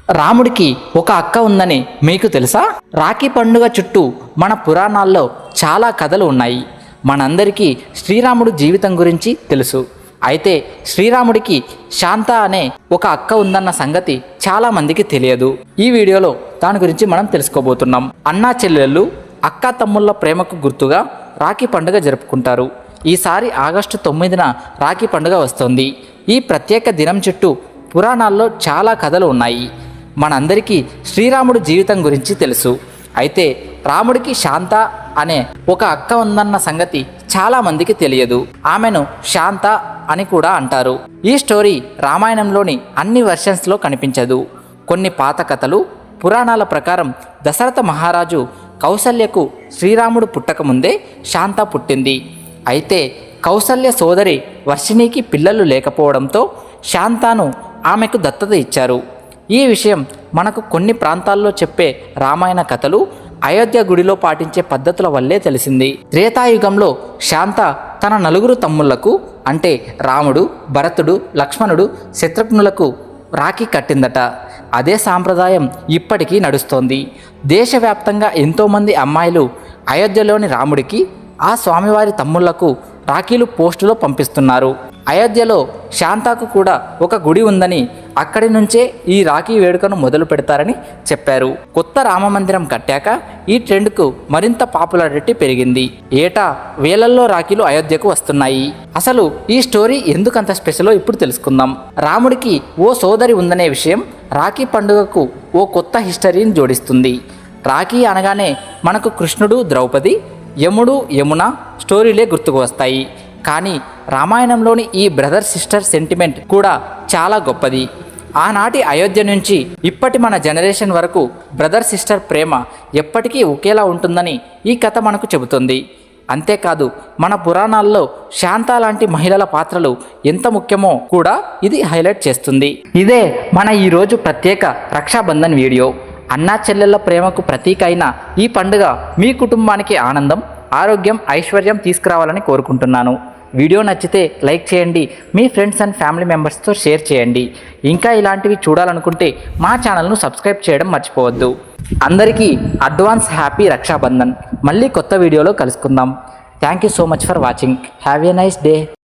రాముడికి ఒక అక్క ఉందని మీకు తెలుసా? రాఖీ పండుగ చుట్టూ మన పురాణాల్లో చాలా కథలు ఉన్నాయి. మనందరికీ శ్రీరాముడు జీవితం గురించి తెలుసు. అయితే శ్రీరాముడికి శాంత అనే ఒక అక్క ఉందన్న సంగతి చాలా మందికి తెలియదు. ఈ వీడియోలో దాని గురించి మనం తెలుసుకోబోతున్నాం. అన్నా చెల్లెళ్ళు, అక్కా తమ్ముళ్ళ ప్రేమకు గుర్తుగా రాఖీ పండుగ జరుపుకుంటారు. ఈసారి ఆగస్టు 9న రాఖీ పండుగ వస్తుంది. ఈ ప్రత్యేక దినం చుట్టూ పురాణాల్లో చాలా కథలు ఉన్నాయి. మనందరికీ శ్రీరాముడు జీవితం గురించి తెలుసు. అయితే రాముడికి శాంత అనే ఒక అక్క ఉందన్న సంగతి చాలా మందికి తెలియదు. ఆమెను శాంత అని కూడా అంటారు. ఈ స్టోరీ రామాయణంలోని అన్ని వెర్షన్స్లో కనిపించదు. కొన్ని పాత కథలు, పురాణాల ప్రకారం దశరథ మహారాజు కౌసల్యకు శ్రీరాముడు పుట్టకముందే శాంత పుట్టింది. అయితే కౌసల్య సోదరి వర్షిణికి పిల్లలు లేకపోవడంతో శాంతను ఆమెకు దత్తత ఇచ్చారు. ఈ విషయం మనకు కొన్ని ప్రాంతాల్లో చెప్పే రామాయణ కథలు, అయోధ్య గుడిలో పాటించే పద్ధతుల వల్లే తెలిసింది. త్రేతాయుగంలో శాంత తన నలుగురు తమ్ముళ్లకు అంటే రాముడు, భరతుడు, లక్ష్మణుడు, శత్రుఘ్నులకు రాఖీ కట్టిందట. అదే సాంప్రదాయం ఇప్పటికీ నడుస్తోంది. దేశవ్యాప్తంగా ఎంతోమంది అమ్మాయిలు అయోధ్యలోని రాముడికి, ఆ స్వామివారి తమ్ముళ్లకు రాఖీలు పోస్టులో పంపిస్తున్నారు. అయోధ్యలో శాంతకు కూడా ఒక గుడి ఉందని, అక్కడి నుంచే ఈ రాఖీ వేడుకను మొదలు పెడతారని చెప్పారు. కొత్త రామమందిరం కట్టాక ఈ ట్రెండ్కు మరింత పాపులారిటీ పెరిగింది. ఏటా వేలల్లో రాఖీలు అయోధ్యకు వస్తున్నాయి. అసలు ఈ స్టోరీ ఎందుకంత స్పెషలో ఇప్పుడు తెలుసుకుందాం. రాముడికి ఓ సోదరి ఉందనే విషయం రాఖీ పండుగకు ఓ కొత్త హిస్టరీని జోడిస్తుంది. రాఖీ అనగానే మనకు కృష్ణుడు, ద్రౌపది, యముడు, యమున స్టోరీలే గుర్తుకు వస్తాయి. కానీ రామాయణంలోని ఈ బ్రదర్ సిస్టర్ సెంటిమెంట్ కూడా చాలా గొప్పది. ఆనాటి అయోధ్య నుంచి ఇప్పటి మన జనరేషన్ వరకు బ్రదర్ సిస్టర్ ప్రేమ ఎప్పటికీ ఒకేలా ఉంటుందని ఈ కథ మనకు చెబుతుంది. అంతేకాదు, మన పురాణాల్లో శాంత లాంటి మహిళల పాత్రలు ఎంత ముఖ్యమో కూడా ఇది హైలైట్ చేస్తుంది. ఇదే మన ఈరోజు ప్రత్యేక రక్షాబంధన్ వీడియో. అన్నా చెల్లెళ్ళ ప్రేమకు ప్రతీక అయిన ఈ పండుగ మీ కుటుంబానికి ఆనందం, ఆరోగ్యం, ఐశ్వర్యం తీసుకురావాలని కోరుకుంటున్నాను. వీడియో నచ్చితే లైక్ చేయండి, మీ ఫ్రెండ్స్ అండ్ ఫ్యామిలీ మెంబర్స్తో షేర్ చేయండి. ఇంకా ఇలాంటివి చూడాలనుకుంటే మా ఛానల్ను సబ్స్క్రైబ్ చేయడం మర్చిపోవద్దు. అందరికీ అడ్వాన్స్ హ్యాపీ రక్షాబంధన్. మళ్ళీ కొత్త వీడియోలో కలుసుకుందాం. Thank you so much for watching. Have a nice day.